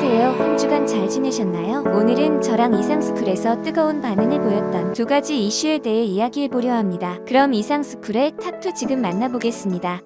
안녕하세요. 한 주간 잘 지내셨나요? 오늘은 저랑 이상스쿨에서 뜨거운 반응을 보였던 두 가지 이슈에 대해 이야기해보려 합니다. 그럼 이상스쿨의 탑2 지금 만나보겠습니다.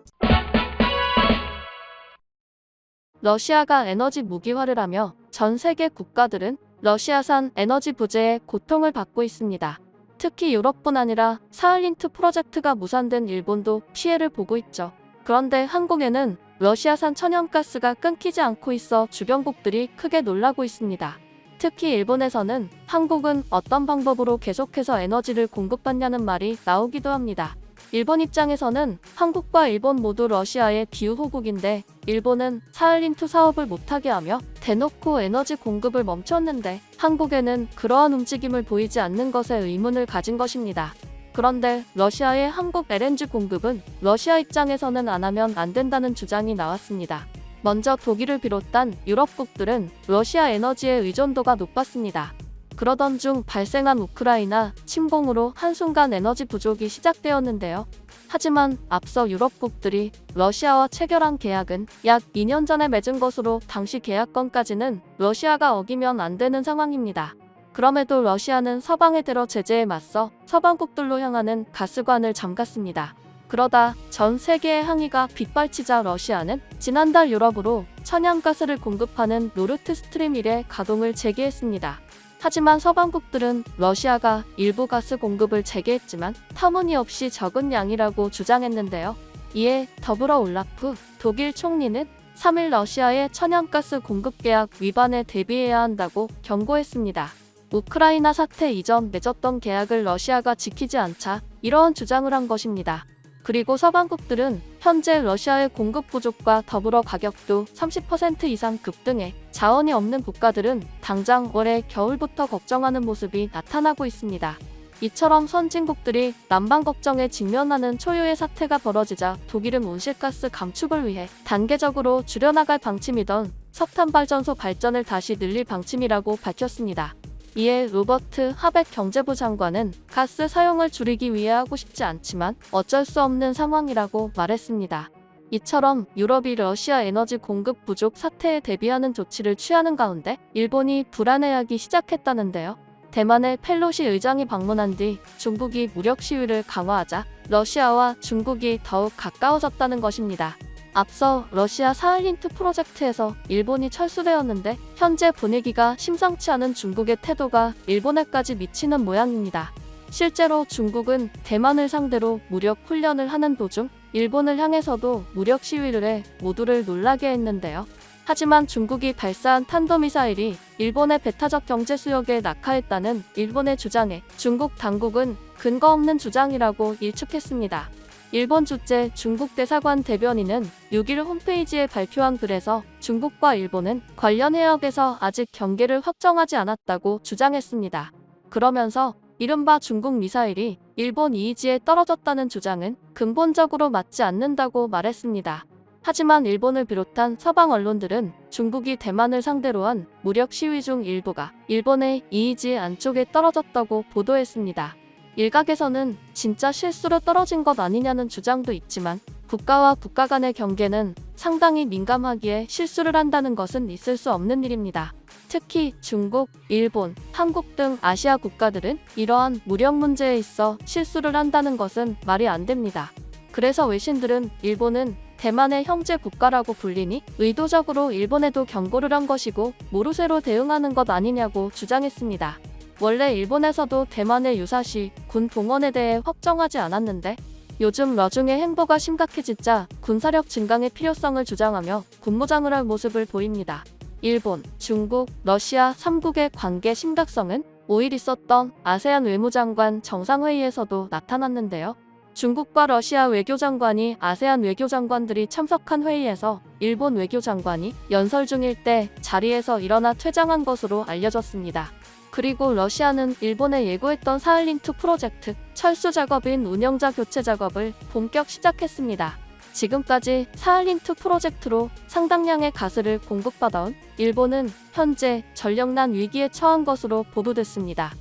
러시아가 에너지 무기화를 하며 전 세계 국가들은 러시아산 에너지 부재에 고통을 받고 있습니다. 특히 유럽뿐 아니라 사할린트 프로젝트가 무산된 일본도 피해를 보고 있죠. 그런데 한국에는 러시아산 천연가스가 끊기지 않고 있어 주변국들이 크게 놀라고 있습니다. 특히 일본에서는 한국은 어떤 방법으로 계속해서 에너지를 공급받냐는 말이 나오기도 합니다. 일본 입장에서는 한국과 일본 모두 러시아의 기후호국인데 일본은 사할린트 사업을 못하게 하며 대놓고 에너지 공급을 멈췄는데 한국에는 그러한 움직임을 보이지 않는 것에 의문을 가진 것입니다. 그런데 러시아의 한국 LNG 공급은 러시아 입장에서는 안 하면 안 된다는 주장이 나왔습니다. 먼저 독일을 비롯한 유럽국들은 러시아 에너지의 의존도가 높았습니다. 그러던 중 발생한 우크라이나 침공으로 한순간 에너지 부족이 시작되었는데요. 하지만 앞서 유럽국들이 러시아와 체결한 계약은 약 2년 전에 맺은 것으로 당시 계약건까지는 러시아가 어기면 안 되는 상황입니다. 그럼에도 러시아는 서방에 들어 제재에 맞서 서방국들로 향하는 가스관을 잠갔습니다. 그러다 전 세계의 항의가 빗발치자 러시아는 지난달 유럽으로 천연가스를 공급하는 노르트 스트림 1의 가동을 재개했습니다. 하지만 서방국들은 러시아가 일부 가스 공급을 재개했지만 터무니없이 적은 양이라고 주장했는데요. 이에 더불어 올라프 독일 총리는 3일 러시아의 천연가스 공급 계약 위반에 대비해야 한다고 경고했습니다. 우크라이나 사태 이전 맺었던 계약을 러시아가 지키지 않자 이러한 주장을 한 것입니다. 그리고 서방국들은 현재 러시아의 공급 부족과 더불어 가격도 30% 이상 급등해 자원이 없는 국가들은 당장 올해 겨울부터 걱정하는 모습이 나타나고 있습니다. 이처럼 선진국들이 난방 걱정에 직면하는 초유의 사태가 벌어지자 독일은 온실가스 감축을 위해 단계적으로 줄여나갈 방침이던 석탄 발전소 발전을 다시 늘릴 방침이라고 밝혔습니다. 이에 로버트 하벡 경제부 장관은 가스 사용을 줄이기 위해 하고 싶지 않지만 어쩔 수 없는 상황이라고 말했습니다. 이처럼 유럽이 러시아 에너지 공급 부족 사태에 대비하는 조치를 취하는 가운데 일본이 불안해하기 시작했다는데요. 대만의 펠로시 의장이 방문한 뒤 중국이 무력 시위를 강화하자 러시아와 중국이 더욱 가까워졌다는 것입니다. 앞서 러시아 사할린트 프로젝트에서 일본이 철수되었는데 현재 분위기가 심상치 않은 중국의 태도가 일본에까지 미치는 모양입니다. 실제로 중국은 대만을 상대로 무력 훈련을 하는 도중 일본을 향해서도 무력 시위를 해 모두를 놀라게 했는데요. 하지만 중국이 발사한 탄도미사일이 일본의 배타적 경제 수역에 낙하했다는 일본의 주장에 중국 당국은 근거 없는 주장이라고 일축했습니다. 일본 주재 중국 대사관 대변인은 6일 홈페이지에 발표한 글에서 중국과 일본은 관련 해역에서 아직 경계를 확정하지 않았다고 주장했습니다. 그러면서 이른바 중국 미사일이 일본 이의지에 떨어졌다는 주장은 근본적으로 맞지 않는다고 말했습니다. 하지만 일본을 비롯한 서방 언론들은 중국이 대만을 상대로 한 무력 시위 중 일부가 일본의 이의지 안쪽에 떨어졌다고 보도했습니다. 일각에서는 진짜 실수로 떨어진 것 아니냐는 주장도 있지만 국가와 국가 간의 경계는 상당히 민감하기에 실수를 한다는 것은 있을 수 없는 일입니다. 특히 중국, 일본, 한국 등 아시아 국가들은 이러한 무력 문제에 있어 실수를 한다는 것은 말이 안 됩니다. 그래서 외신들은 일본은 대만의 형제 국가라고 불리니 의도적으로 일본에도 경고를 한 것이고 모르쇠로 대응하는 것 아니냐고 주장했습니다. 원래 일본에서도 대만의 유사시 군 동원에 대해 확정하지 않았는데 요즘 러중의 행보가 심각해지자 군사력 증강의 필요성을 주장하며 군무장을 할 모습을 보입니다. 일본, 중국, 러시아 3국의 관계 심각성은 5일 있었던 아세안 외무장관 정상회의에서도 나타났는데요. 중국과 러시아 외교장관이 아세안 외교장관들이 참석한 회의에서 일본 외교장관이 연설 중일 때 자리에서 일어나 퇴장한 것으로 알려졌습니다. 그리고 러시아는 일본에 예고했던 사할린트 프로젝트 철수 작업인 운영자 교체 작업을 본격 시작했습니다. 지금까지 사할린트 프로젝트로 상당량의 가스를 공급받아온 일본은 현재 전력난 위기에 처한 것으로 보도됐습니다.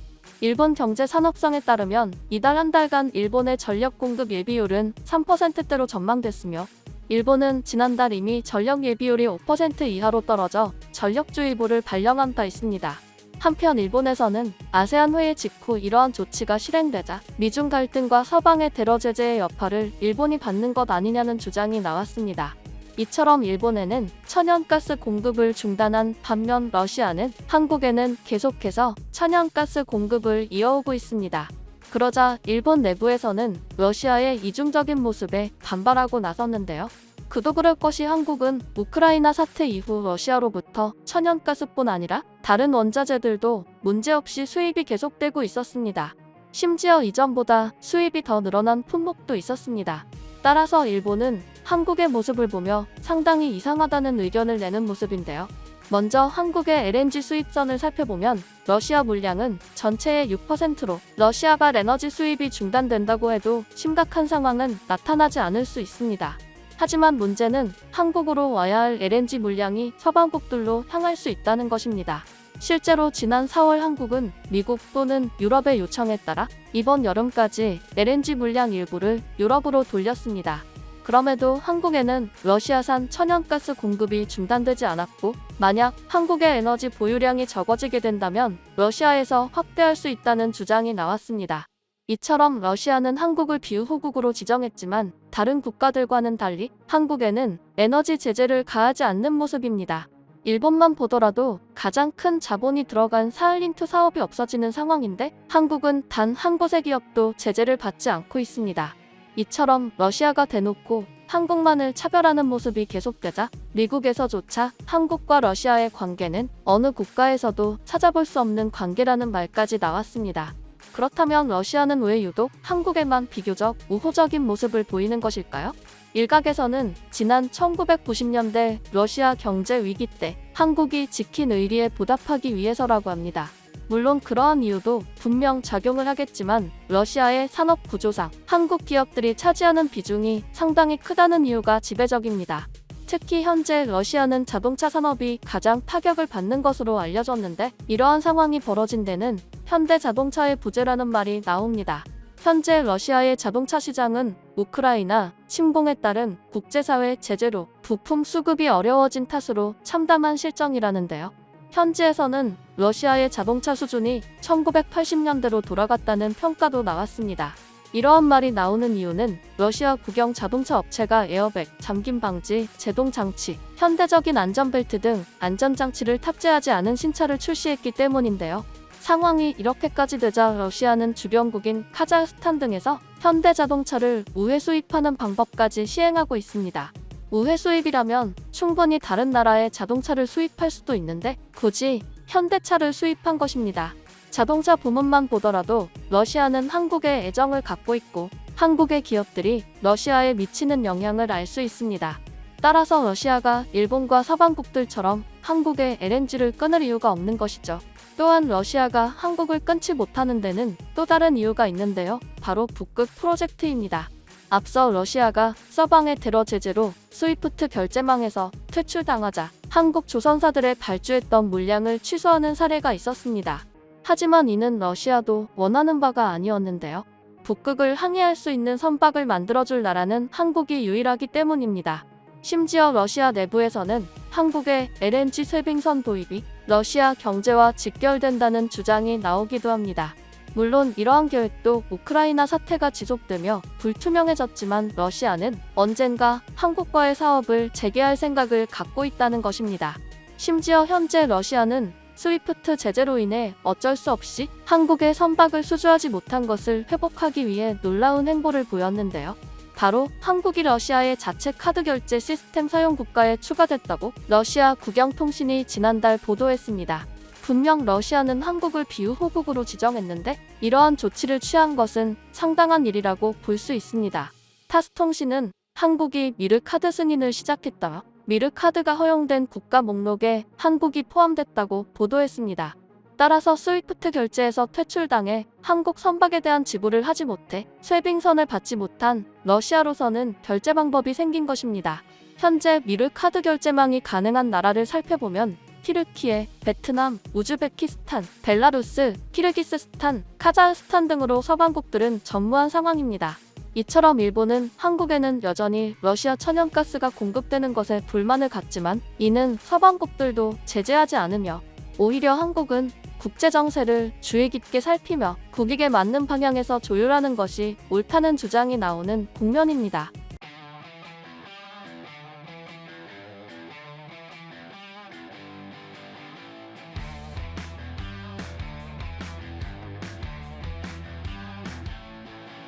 일본 경제산업성에 따르면 이달 한 달간 일본의 전력 공급 예비율은 3%대로 전망됐으며 일본은 지난달 이미 전력 예비율이 5% 이하로 떨어져 전력주의보를 발령한 바 있습니다. 한편 일본에서는 아세안 회의 직후 이러한 조치가 실행되자 미중 갈등과 서방의 테러 제재의 여파를 일본이 받는 것 아니냐는 주장이 나왔습니다. 이처럼 일본에는 천연가스 공급을 중단한 반면 러시아는 한국에는 계속해서 천연가스 공급을 이어오고 있습니다. 그러자 일본 내부에서는 러시아의 이중적인 모습에 반발하고 나섰는데요. 그도 그럴 것이 한국은 우크라이나 사태 이후 러시아로부터 천연가스뿐 아니라 다른 원자재들도 문제없이 수입이 계속되고 있었습니다. 심지어 이전보다 수입이 더 늘어난 품목도 있었습니다. 따라서 일본은 한국의 모습을 보며 상당히 이상하다는 의견을 내는 모습인데요. 먼저 한국의 LNG 수입선을 살펴보면 러시아 물량은 전체의 6%로 러시아발 에너지 수입이 중단된다고 해도 심각한 상황은 나타나지 않을 수 있습니다. 하지만 문제는 한국으로 와야 할 LNG 물량이 서방국들로 향할 수 있다는 것입니다. 실제로 지난 4월 한국은 미국 또는 유럽의 요청에 따라 이번 여름까지 LNG 물량 일부를 유럽으로 돌렸습니다. 그럼에도 한국에는 러시아산 천연가스 공급이 중단되지 않았고, 만약 한국의 에너지 보유량이 적어지게 된다면 러시아에서 확대할 수 있다는 주장이 나왔습니다. 이처럼 러시아는 한국을 비우호국으로 지정했지만 다른 국가들과는 달리 한국에는 에너지 제재를 가하지 않는 모습입니다. 일본만 보더라도 가장 큰 자본이 들어간 사할린2 사업이 없어지는 상황인데 한국은 단 한 곳의 기업도 제재를 받지 않고 있습니다. 이처럼 러시아가 대놓고 한국만을 차별하는 모습이 계속되자 미국에서조차 한국과 러시아의 관계는 어느 국가에서도 찾아볼 수 없는 관계라는 말까지 나왔습니다. 그렇다면 러시아는 왜 유독 한국에만 비교적 우호적인 모습을 보이는 것일까요? 일각에서는 지난 1990년대 러시아 경제 위기 때 한국이 지킨 의리에 보답하기 위해서라고 합니다. 물론 그러한 이유도 분명 작용을 하겠지만 러시아의 산업 구조상 한국 기업들이 차지하는 비중이 상당히 크다는 이유가 지배적입니다. 특히 현재 러시아는 자동차 산업이 가장 타격을 받는 것으로 알려졌는데 이러한 상황이 벌어진 데는 현대자동차의 부재라는 말이 나옵니다. 현재 러시아의 자동차 시장은 우크라이나 침공에 따른 국제사회 제재로 부품 수급이 어려워진 탓으로 참담한 실정이라는데요. 현지에서는 러시아의 자동차 수준이 1980년대로 돌아갔다는 평가도 나왔습니다. 이러한 말이 나오는 이유는 러시아 국영 자동차 업체가 에어백, 잠김 방지, 제동 장치, 현대적인 안전벨트 등 안전장치를 탑재하지 않은 신차를 출시했기 때문인데요. 상황이 이렇게까지 되자 러시아는 주변국인 카자흐스탄 등에서 현대자동차를 우회 수입하는 방법까지 시행하고 있습니다. 우회 수입이라면 충분히 다른 나라의 자동차를 수입할 수도 있는데 굳이 현대차를 수입한 것입니다. 자동차 부문만 보더라도 러시아는 한국에 애정을 갖고 있고 한국의 기업들이 러시아에 미치는 영향을 알 수 있습니다. 따라서 러시아가 일본과 서방국들처럼 한국에 LNG를 끊을 이유가 없는 것이죠. 또한 러시아가 한국을 끊지 못하는 데는 또 다른 이유가 있는데요. 바로 북극 프로젝트입니다. 앞서 러시아가 서방의 테러 제재로 스위프트 결제망에서 퇴출당하자 한국 조선사들의 발주했던 물량을 취소하는 사례가 있었습니다. 하지만 이는 러시아도 원하는 바가 아니었는데요. 북극을 항해할 수 있는 선박을 만들어줄 나라는 한국이 유일하기 때문입니다. 심지어 러시아 내부에서는 한국의 LNG 쇄빙선 도입이 러시아 경제와 직결된다는 주장이 나오기도 합니다. 물론 이러한 계획도 우크라이나 사태가 지속되며 불투명해졌지만 러시아는 언젠가 한국과의 사업을 재개할 생각을 갖고 있다는 것입니다. 심지어 현재 러시아는 스위프트 제재로 인해 어쩔 수 없이 한국의 선박을 수주하지 못한 것을 회복하기 위해 놀라운 행보를 보였는데요. 바로 한국이 러시아의 자체 카드 결제 시스템 사용 국가에 추가됐다고 러시아 국영통신이 지난달 보도했습니다. 분명 러시아는 한국을 비우호국으로 지정했는데 이러한 조치를 취한 것은 상당한 일이라고 볼 수 있습니다. 타스통신은 한국이 미르카드 승인을 시작했다. 미르카드가 허용된 국가 목록에 한국이 포함됐다고 보도했습니다. 따라서 스위프트 결제에서 퇴출당해 한국 선박에 대한 지불을 하지 못해 쇄빙선을 받지 못한 러시아로서는 결제 방법이 생긴 것입니다. 현재 미르카드 결제망이 가능한 나라를 살펴보면 튀르키예, 베트남, 우즈베키스탄, 벨라루스, 키르기스스탄, 카자흐스탄 등으로 서방국들은 전무한 상황입니다. 이처럼 일본은 한국에는 여전히 러시아 천연가스가 공급되는 것에 불만을 갖지만 이는 서방국들도 제재하지 않으며 오히려 한국은 국제 정세를 주의 깊게 살피며 국익에 맞는 방향에서 조율하는 것이 옳다는 주장이 나오는 국면입니다.